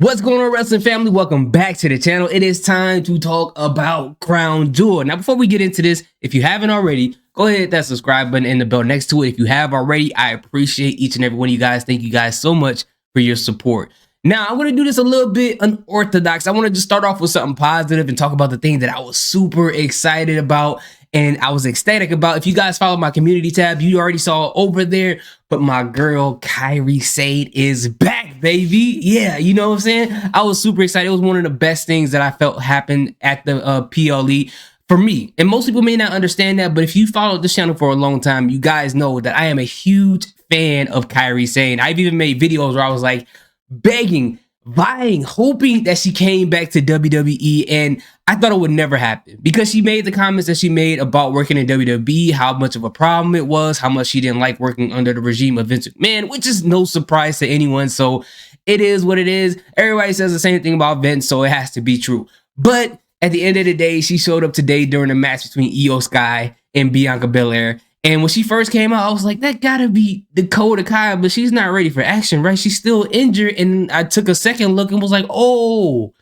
What's going on, wrestling family? Welcome back to the channel. It is time to talk about Crown Jewel. Now, before we get into this, if you haven't already, go ahead and hit that subscribe button and the bell next to it. If you have already, I appreciate each and every one of you guys. Thank you guys so much for your support. Now, I'm going to do this a little bit unorthodox. I want to just start off with something positive and talk about the thing that I was super excited about and I was ecstatic about. If you guys follow my community tab, you already saw it over there. But my girl, Kairi Sane, is back, baby. Yeah, you know what I'm saying? I was super excited. It was one of the best things that I felt happened at the PLE for me. And most people may not understand that, but if you followed this channel for a long time, you guys know that I am a huge fan of Kairi Sane. I've even made videos where I was like begging, vying, hoping that she came back to WWE, and I thought it would never happen because she made the comments that she made about working in WWE, how much of a problem it was, how much she didn't like working under the regime of Vince McMahon, which is no surprise to anyone. So it is what it is. Everybody says the same thing about Vince, so it has to be true. But at the end of the day, she showed up today during a match between Io Sky and Bianca Belair. And when she first came out, I was like, that gotta be Dakota Kai, but she's not ready for action, right? She's still injured. And I took a second look and was like, oh,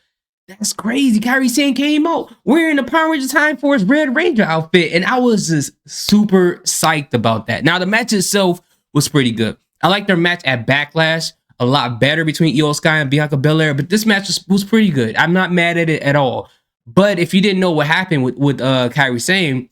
that's crazy. Kairi Sane came out wearing the Power Ranger Time Force Red Ranger outfit. And I was just super psyched about that. Now, the match itself was pretty good. I liked their match at Backlash a lot better between Io Sky and Bianca Belair, but this match was pretty good. I'm not mad at it at all. But if you didn't know what happened with Kairi Sane,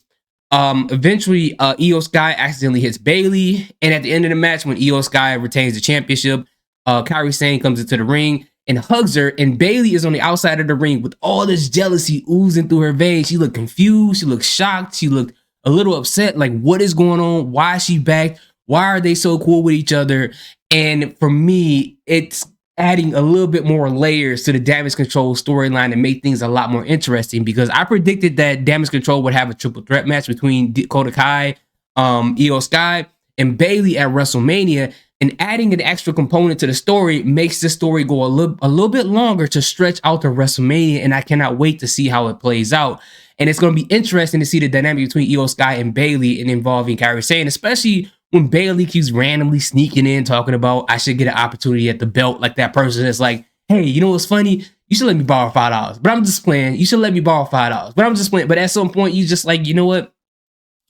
eventually Io Sky accidentally hits Bayley, and at the end of the match, when Io Sky retains the championship, Kairi Sane comes into the ring and hugs her, and Bayley is on the outside of the ring with all this jealousy oozing through her veins. She looked confused, she looked shocked, she looked a little upset, like, what is going on? Why is she back? Why are they so cool with each other? And for me, it's adding a little bit more layers to the Damage Control storyline and make things a lot more interesting, because I predicted that Damage Control would have a triple threat match between Dakota Kai, Io Sky, and Bayley at WrestleMania, and adding an extra component to the story makes the story go a little bit longer to stretch out to WrestleMania, and I cannot wait to see how it plays out. And it's going to be interesting to see the dynamic between Io Sky and Bayley and involving Kairi Sane, especially when Bayley keeps randomly sneaking in talking about I should get an opportunity at the belt, like that person that's like, hey, you know what's funny? You should let me borrow $5. But I'm just playing. You should let me borrow $5. But I'm just playing. But at some point, you just like, you know what?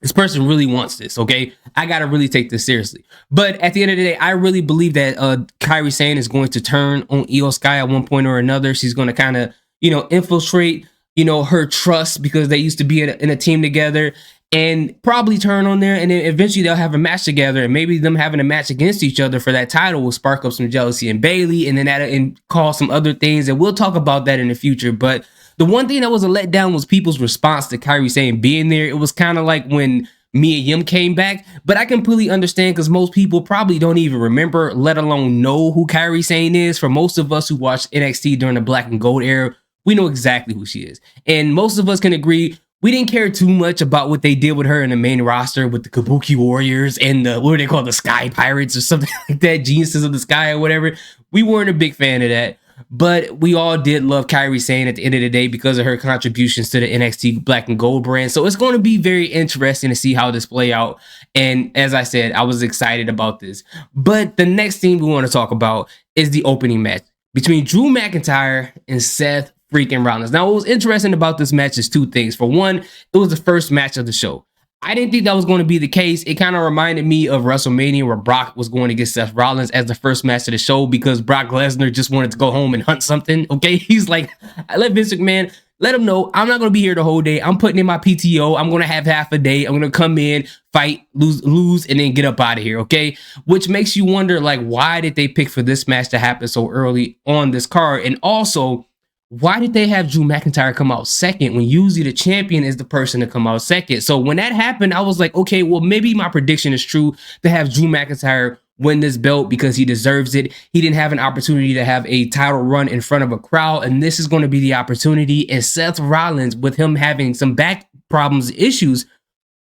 This person really wants this, okay? I got to really take this seriously. But at the end of the day, I really believe that Kairi Sane is going to turn on Io Sky at one point or another. She's going to kind of, infiltrate, her trust, because they used to be in a team together, and probably turn on there, and then eventually they'll have a match together, and maybe them having a match against each other for that title will spark up some jealousy in Bayley, and then and cause some other things, and we'll talk about that in the future. But the one thing that was a letdown was people's response to Kairi Sane being there. It was kind of like when Mia Yim came back, but I completely understand, because most people probably don't even remember, let alone know who Kairi Sane is. For most of us who watched NXT during the Black and Gold era, we know exactly who she is, and most of us can agree we didn't care too much about what they did with her in the main roster with the Kabuki Warriors and the, what are they called, the Sky Pirates or something like that, Geniuses of the Sky or whatever. We weren't a big fan of that, but we all did love Kairi Sane at the end of the day because of her contributions to the NXT Black and Gold brand. So it's going to be very interesting to see how this play out. And as I said, I was excited about this. But the next thing we want to talk about is the opening match between Drew McIntyre and Seth freaking Rollins. Now, what was interesting about this match is two things. For one, it was the first match of the show. I didn't think that was going to be the case. It kind of reminded me of WrestleMania, where Brock was going against Seth Rollins as the first match of the show, because Brock Lesnar just wanted to go home and hunt something. Okay, he's like, I let Vince McMahon let him know I'm not going to be here the whole day. I'm putting in my PTO. I'm going to have half a day. I'm going to come in, fight, lose, and then get up out of here. Okay, which makes you wonder, like, why did they pick for this match to happen so early on this card? And also, why did they have Drew McIntyre come out second when usually the champion is the person to come out second? So when that happened, I was like, okay, well, maybe my prediction is true to have Drew McIntyre win this belt because he deserves it. He didn't have an opportunity to have a title run in front of a crowd, and this is going to be the opportunity. And Seth Rollins, with him having some back problems, issues,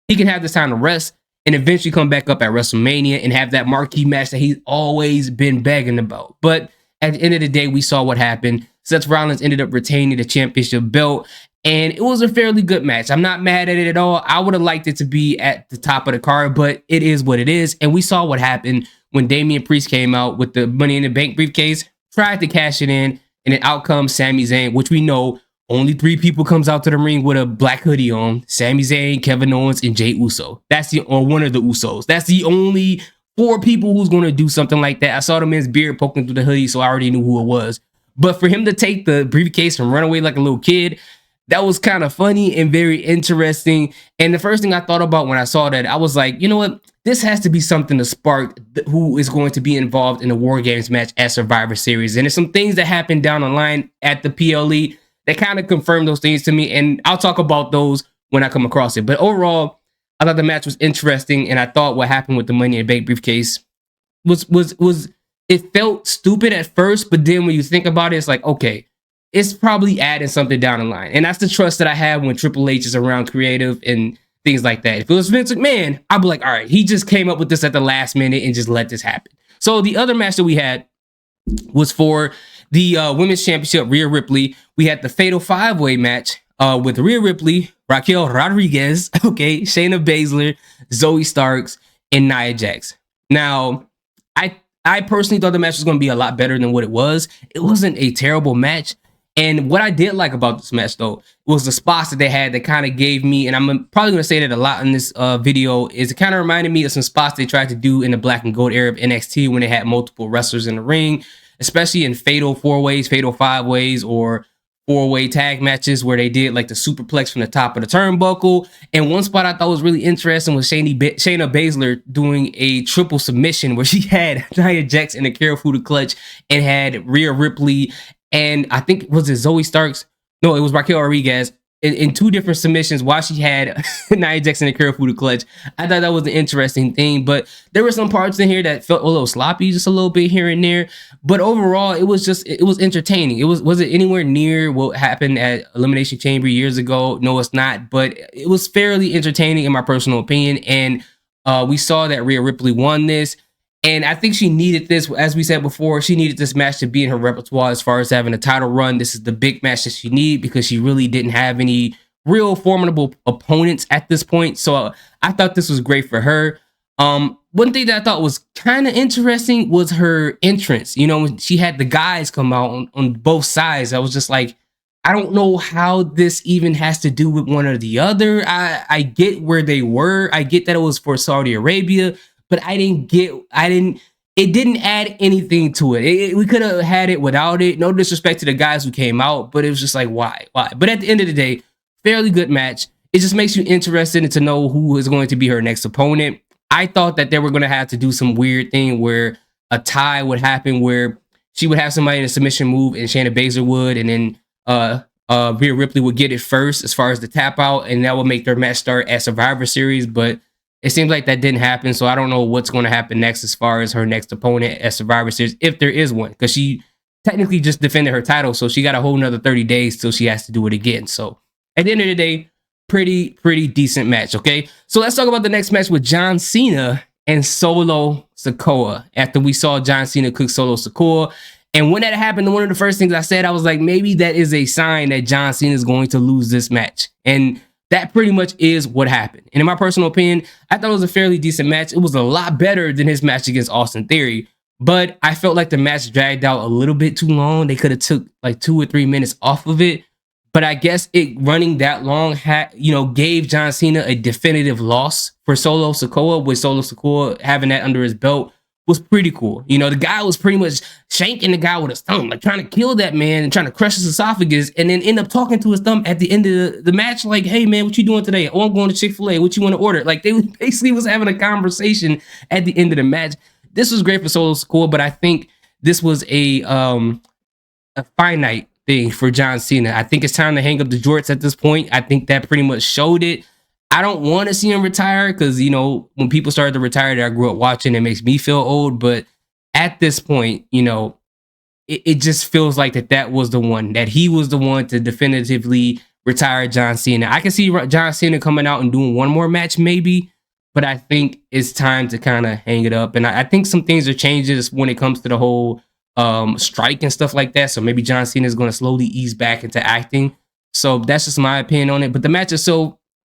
he can have this time to rest and eventually come back up at WrestleMania and have that marquee match that he's always been begging about. But at the end of the day, we saw what happened. Seth Rollins ended up retaining the championship belt, and it was a fairly good match. I'm not mad at it at all. I would have liked it to be at the top of the card, but it is what it is. And we saw what happened when Damian Priest came out with the Money in the Bank briefcase, tried to cash it in, And then out comes Sami Zayn, which we know only 3 people comes out to the ring with a black hoodie on: Sami Zayn, Kevin Owens, and Jey Uso. Or one of the Usos. That's the only 4 people who's going to do something like that. I saw the man's beard poking through the hoodie, so I already knew who it was. But for him to take the briefcase and run away like a little kid, that was kind of funny and very interesting. And the first thing I thought about when I saw that, I was like, you know what? This has to be something to spark who is going to be involved in the War Games match at Survivor Series. And there's some things that happened down the line at the PLE that kind of confirmed those things to me. And I'll talk about those when I come across it. But overall, I thought the match was interesting. And I thought what happened with the Money in the Bank briefcase was it felt stupid at first. But then when you think about it, it's like, okay, it's probably adding something down the line. And that's the trust that I have when Triple H is around creative and things like that. If it was Vince McMahon, I'd be like, all right, he just came up with this at the last minute and just let this happen. So the other match that we had was for the Women's Championship, Rhea Ripley. We had the Fatal 5-Way match with Rhea Ripley, Raquel Rodriguez, okay, Shayna Baszler, Zoe Starks, and Nia Jax. Now, I personally thought the match was going to be a lot better than what it was. It wasn't a terrible match. And what I did like about this match, though, was the spots that they had that kind of gave me, and I'm probably going to say that a lot in this video, is it kind of reminded me of some spots they tried to do in the Black and Gold era of NXT when they had multiple wrestlers in the ring, especially in Fatal 4-Ways, Fatal 5-Ways, or 4-Way tag matches where they did like the superplex from the top of the turnbuckle. And one spot I thought was really interesting was Shayna Baszler doing a triple submission where she had Nia Jax in a Karafuda clutch and had Rhea Ripley and I think, was it Zoe Starks? No, it was Raquel Rodriguez in 2 different submissions while she had Nia Jax in a Karafuda clutch. I thought that was an interesting thing, but there were some parts in here that felt a little sloppy, just a little bit here and there. But overall, it was entertaining. Was it anywhere near what happened at Elimination Chamber years ago? No, it's not, but it was fairly entertaining in my personal opinion. And we saw that Rhea Ripley won this. And I think she needed this, as we said before, she needed this match to be in her repertoire as far as having a title run. This is the big match that she needed because she really didn't have any real formidable opponents at this point. So I thought this was great for her. One thing that I thought was kind of interesting was her entrance. You know, when she had the guys come out on both sides, I was just like, I don't know how this even has to do with one or the other. I get where they were. I get that it was for Saudi Arabia. But it didn't add anything to it. We could have had it without it. No disrespect to the guys who came out, but it was just like, why? But at the end of the day, fairly good match. It just makes you interested to know who is going to be her next opponent. I thought that they were going to have to do some weird thing where a tie would happen where she would have somebody in a submission move and Shayna Baszler would, and then Rhea Ripley would get it first as far as the tap out, and that would make their match start at Survivor Series, but it seems like that didn't happen, so I don't know what's going to happen next as far as her next opponent at Survivor Series, if there is one, because she technically just defended her title, so she got a whole nother 30 days till she has to do it again. So at the end of the day, pretty decent match, okay? So let's talk about the next match with John Cena and Solo Sikoa. After we saw John Cena cook Solo Sikoa, and when that happened, one of the first things I said, I was like, maybe that is a sign that John Cena is going to lose this match. And that pretty much is what happened. And in my personal opinion, I thought it was a fairly decent match. It was a lot better than his match against Austin Theory, but I felt like the match dragged out a little bit too long. They could have took like 2 or 3 minutes off of it, but I guess it running that long gave John Cena a definitive loss for Solo Sikoa, with Solo Sikoa having that under his belt was pretty cool. You know, the guy was pretty much shanking the guy with his thumb, like trying to kill that man and trying to crush his esophagus, and then end up talking to his thumb at the end of the match, like, hey man, what you doing today? Oh, I'm going to Chick-fil-A. What you want to order? Like, they basically was having a conversation at the end of the match. This was great for Solo Sikoa, but I think this was a finite thing for John Cena. I think it's time to hang up the jorts at this point. I think that pretty much showed it. I don't want to see him retire because, you know, when people started to retire that I grew up watching, it makes me feel old. But at this point, you know, it just feels like that was the one, that he was the one to definitively retire John Cena. I can see John Cena coming out and doing one more match maybe, but I think it's time to kind of hang it up. And I think some things are changing when it comes to the whole strike and stuff like that. So maybe John Cena is going to slowly ease back into acting. So that's just my opinion on it. But the match is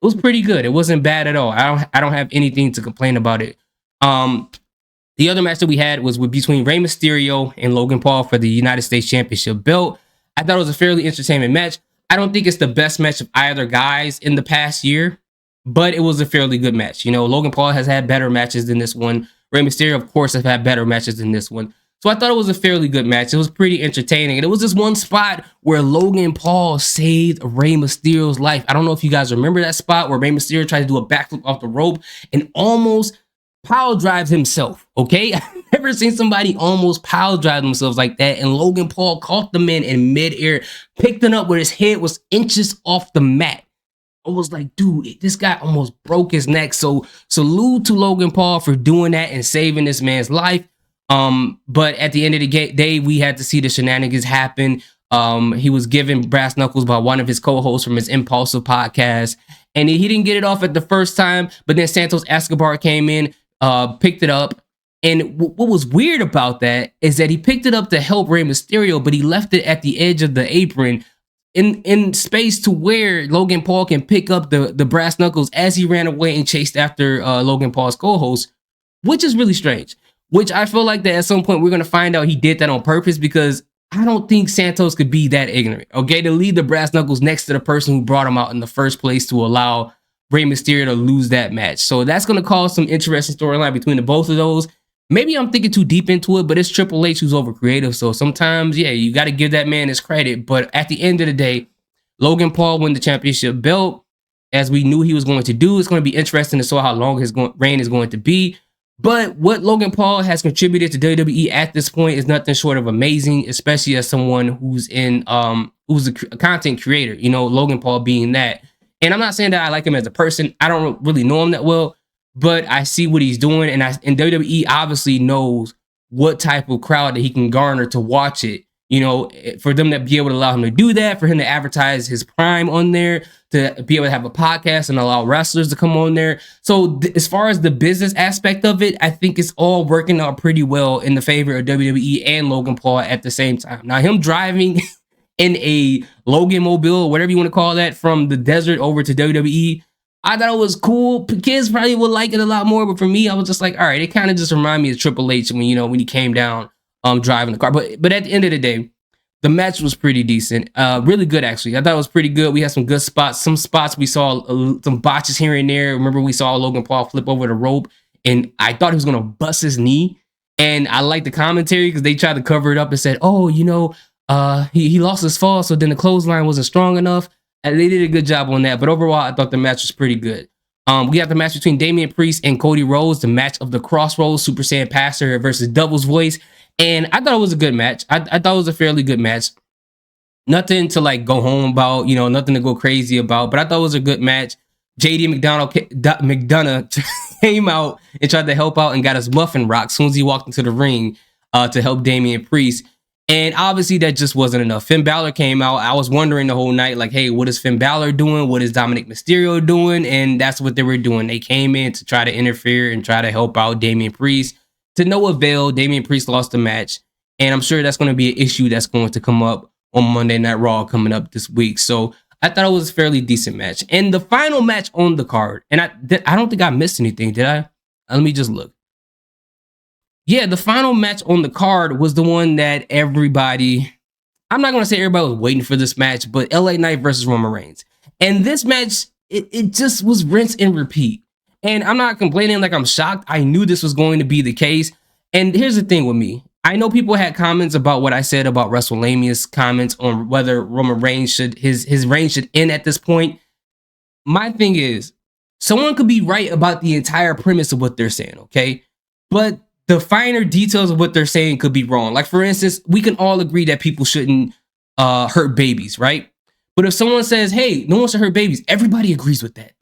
it was pretty good. It wasn't bad at all. I don't have anything to complain about it. The other match that we had was between Rey Mysterio and Logan Paul for the United States Championship belt. I thought it was a fairly entertaining match. I don't think it's the best match of either guys in the past year, but it was a fairly good match. You know, Logan Paul has had better matches than this one. Rey Mysterio, of course, has had better matches than this one. So I thought it was a fairly good match. It was pretty entertaining. And it was this one spot where Logan Paul saved Rey Mysterio's life. I don't know if you guys remember that spot where Rey Mysterio tried to do a backflip off the rope and almost pile drives himself, okay? I've never seen somebody almost pile drive themselves like that. And Logan Paul caught the man in midair, picked it up where his head was inches off the mat. I was like, dude, this guy almost broke his neck. So salute to Logan Paul for doing that and saving this man's life. But at the end of the day, we had to see the shenanigans happen. He was given brass knuckles by one of his co-hosts from his Impulsive podcast, and he didn't get it off at the first time, but then Santos Escobar came in, picked it up. And what was weird about that is that he picked it up to help Rey Mysterio, but he left it at the edge of the apron in space to where Logan Paul can pick up the brass knuckles as he ran away and chased after Logan Paul's co-host, which is really strange. Which I feel like that at some point we're going to find out he did that on purpose, because I don't think Santos could be that ignorant, okay, to leave the brass knuckles next to the person who brought him out in the first place to allow Rey Mysterio to lose that match. So that's going to cause some interesting storyline between the both of those. Maybe I'm thinking too deep into it, but it's Triple H who's over creative. So sometimes, yeah, you got to give that man his credit. But at the end of the day, Logan Paul won the championship belt, as we knew he was going to do. It's going to be interesting to see how long his reign is going to be. But what Logan Paul has contributed to WWE at this point is nothing short of amazing, especially as someone who's a content creator, you know, Logan Paul being that. And I'm not saying that I like him as a person. I don't really know him that well, but I see what he's doing. And WWE obviously knows what type of crowd that he can garner to watch it. You know, for them to be able to allow him to do that, for him to advertise his prime on there, to be able to have a podcast and allow wrestlers to come on there. So as far as the business aspect of it, I think it's all working out pretty well in the favor of WWE and Logan Paul at the same time. Now, him driving in a Logan mobile, whatever you want to call that, from the desert over to WWE, I thought it was cool. Kids probably would like it a lot more, but for me, I was just like, all right, it kind of just reminded me of Triple H when, you know, when he came down driving the car. But at the end of the day, the match was pretty decent. Really good, actually. I thought it was pretty good. We had some good spots. Some spots we saw some botches here and there. Remember, we saw Logan Paul flip over the rope, and I thought he was going to bust his knee. And I liked the commentary because they tried to cover it up and said, oh, you know, he lost his fall, so then the clothesline wasn't strong enough. And they did a good job on that. But overall, I thought the match was pretty good. We have the match between Damian Priest and Cody Rhodes, the match of the Crossroads, Super Saiyan Pastor versus Devil's Voice. And I thought it was a good match. I thought it was a fairly good match. Nothing to like go home about, you know, nothing to go crazy about. But I thought it was a good match. JD McDonough came out and tried to help out and got his muffin rocked as soon as he walked into the ring to help Damian Priest. And obviously that just wasn't enough. Finn Balor came out. I was wondering the whole night, like, hey, what is Finn Balor doing? What is Dominic Mysterio doing? And that's what they were doing. They came in to try to interfere and try to help out Damian Priest. To no avail, Damian Priest lost the match. And I'm sure that's going to be an issue that's going to come up on Monday Night Raw coming up this week. So I thought it was a fairly decent match. And the final match on the card, and I don't think I missed anything, did I? Let me just look. Yeah, the final match on the card was the one that everybody, I'm not going to say everybody was waiting for this match, but LA Knight versus Roman Reigns. And this match, it just was rinse and repeat. And I'm not complaining like I'm shocked. I knew this was going to be the case. And here's the thing with me. I know people had comments about what I said about WrestleMania's comments on whether Roman Reigns should, his reign should end at this point. My thing is, someone could be right about the entire premise of what they're saying, okay? But the finer details of what they're saying could be wrong. Like, for instance, we can all agree that people shouldn't hurt babies, right? But if someone says, hey, no one should hurt babies, everybody agrees with that.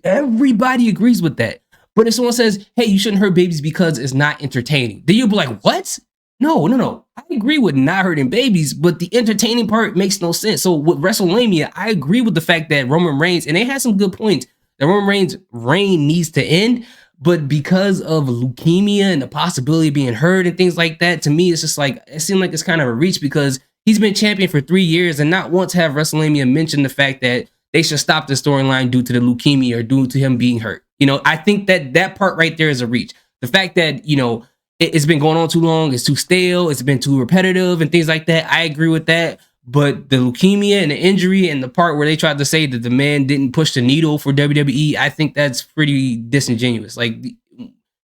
Everybody agrees with that. But if someone says, hey, you shouldn't hurt babies because it's not entertaining, then you'll be like, what? No. I agree with not hurting babies, but the entertaining part makes no sense. So with WrestleMania, I agree with the fact that Roman Reigns, and they had some good points, that Roman Reigns' reign needs to end. But because of leukemia and the possibility of being hurt and things like that, to me, it's just like, it seemed like it's kind of a reach because he's been champion for 3 years and not once have WrestleMania mentioned the fact that they should stop the storyline due to the leukemia or due to him being hurt. You know, I think that part right there is a reach. The fact that, you know, it's been going on too long, it's too stale, it's been too repetitive and things like that. I agree with that. But the leukemia and the injury and the part where they tried to say that the man didn't push the needle for WWE, I think that's pretty disingenuous. Like,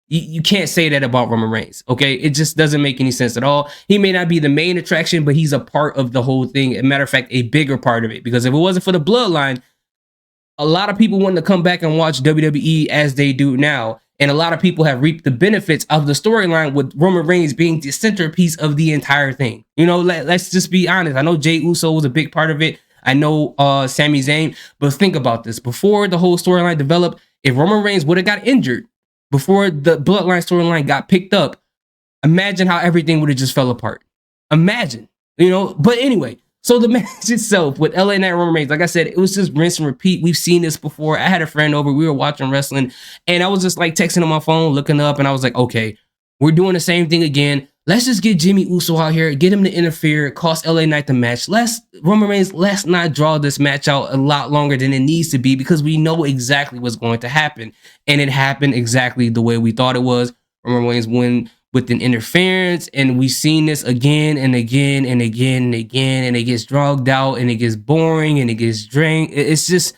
you can't say that about Roman Reigns, okay? It just doesn't make any sense at all. He may not be the main attraction, but he's a part of the whole thing. As a matter of fact, a bigger part of it. Because if it wasn't for the bloodline, a lot of people wouldn't come back and watch WWE as they do now. And a lot of people have reaped the benefits of the storyline with Roman Reigns being the centerpiece of the entire thing. You know, let's just be honest. I know Jey Uso was a big part of it. I know Sami Zayn. But think about this. Before the whole storyline developed, if Roman Reigns would have got injured before the bloodline storyline got picked up, imagine how everything would have just fell apart. Imagine, you know. But anyway, so the match itself with LA Knight Roman Reigns, like I said, it was just rinse and repeat. We've seen this before. I had a friend over. We were watching wrestling, and I was just like texting on my phone, looking up, and I was like, okay, we're doing the same thing again. Let's just get Jimmy Uso out here, get him to interfere, cost LA Knight the match. Roman Reigns, let's not draw this match out a lot longer than it needs to be, because we know exactly what's going to happen. And it happened exactly the way we thought it was. Roman Reigns win with an interference, and we've seen this again and again and again and again, and it gets dragged out, and it gets boring, and it gets drained. It's just,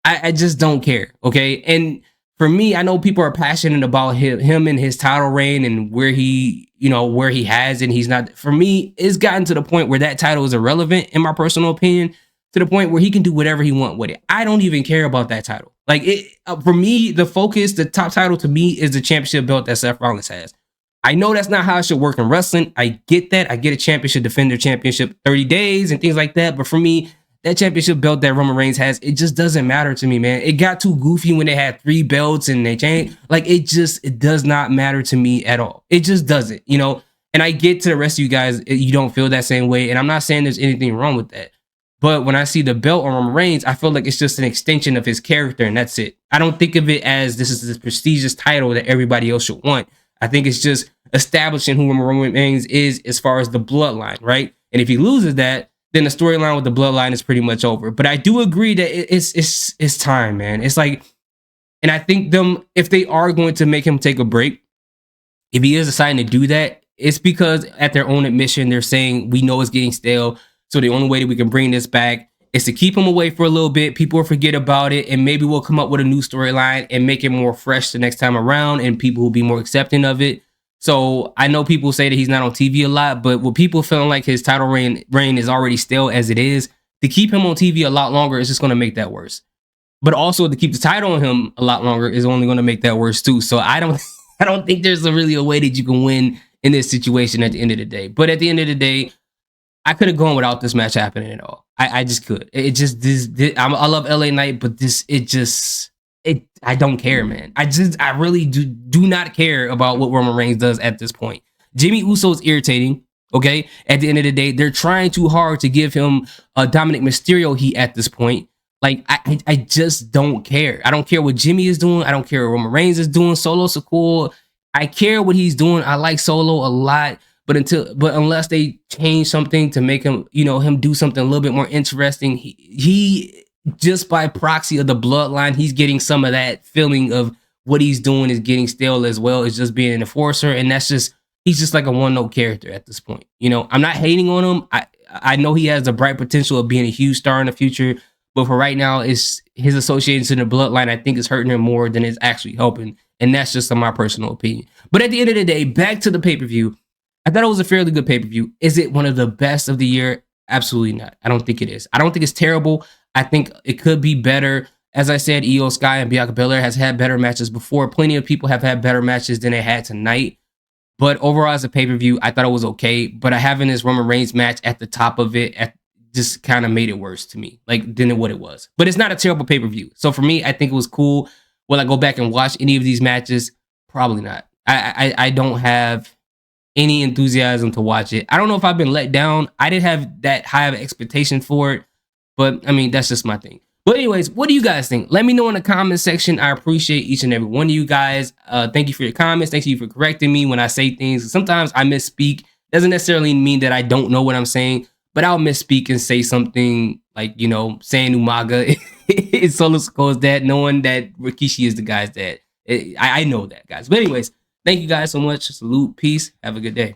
I just don't care, okay? And for me, I know people are passionate about him and his title reign and where he, you know, where he has and he's not. For me, it's gotten to the point where that title is irrelevant, in my personal opinion, to the point where he can do whatever he wants with it. I don't even care about that title. Like, for me, the focus, the top title to me is the championship belt that Seth Rollins has. I know that's not how it should work in wrestling. I get that. I get a champion should defend their championship 30 days and things like that. But for me, that championship belt that Roman Reigns has, it just doesn't matter to me, man. It got too goofy when they had 3 belts and they changed. Like, it does not matter to me at all. It just doesn't, you know. And I get to the rest of you guys, you don't feel that same way. And I'm not saying there's anything wrong with that. But when I see the belt on Roman Reigns, I feel like it's just an extension of his character, and that's it. I don't think of it as this is this prestigious title that everybody else should want. I think it's just establishing who Roman Reigns is as far as the bloodline, right? And if he loses that, then the storyline with the bloodline is pretty much over. But I do agree that it's time, man. It's like, and I think if they are going to make him take a break, if he is deciding to do that, it's because at their own admission, they're saying, we know it's getting stale. So the only way that we can bring this back is to keep him away for a little bit. People will forget about it, and maybe we'll come up with a new storyline and make it more fresh the next time around, and people will be more accepting of it. So I know people say that he's not on TV a lot, but with people feeling like his title reign is already stale as it is, to keep him on TV a lot longer is just going to make that worse. But also to keep the title on him a lot longer is only going to make that worse too. So I don't think there's really a way that you can win in this situation at the end of the day. But at the end of the day, I could have gone without this match happening at all. I just could. It just I love LA Knight, but I don't care, man. I really do not care about what Roman Reigns does at this point. Jimmy Uso is irritating. Okay, at the end of the day, they're trying too hard to give him a Dominic Mysterio heat at this point. Like, I just don't care. I don't care what Jimmy is doing. I don't care what Roman Reigns is doing. Solo Sikoa, I care what he's doing. I like Solo a lot. But unless they change something to make him, him do something a little bit more interesting, he just by proxy of the bloodline, he's getting some of that feeling of what he's doing is getting stale as well as just being an enforcer. And he's just like a one-note character at this point. I'm not hating on him. I know he has the bright potential of being a huge star in the future, but for right now, it's his association to the bloodline, I think, is hurting him more than it's actually helping. And that's just my personal opinion. But at the end of the day, back to the pay-per-view, I thought it was a fairly good pay-per-view. Is it one of the best of the year? Absolutely not. I don't think it is. I don't think it's terrible. I think it could be better. As I said, Io Sky and Bianca Belair has had better matches before. Plenty of people have had better matches than they had tonight. But overall, as a pay-per-view, I thought it was okay. But having this Roman Reigns match at the top of it just kind of made it worse to me, than what it was. But it's not a terrible pay-per-view. So for me, I think it was cool. Will I go back and watch any of these matches? Probably not. I don't have any enthusiasm to watch it. I don't know if I've been let down. I didn't have that high of expectation for it, but I mean, that's just my thing. But anyways, what do you guys think? Let me know in the comment section. I appreciate each and every one of you guys. Thank you for your comments. Thank you for correcting me when I say things. Sometimes I misspeak. Doesn't necessarily mean that I don't know what I'm saying, but I'll misspeak and say something like, saying Umaga is Solo Sikoa's dad, knowing that Rikishi is the guy's dad. I know that, guys. But anyways, thank you guys so much. Salute. Peace. Have a good day.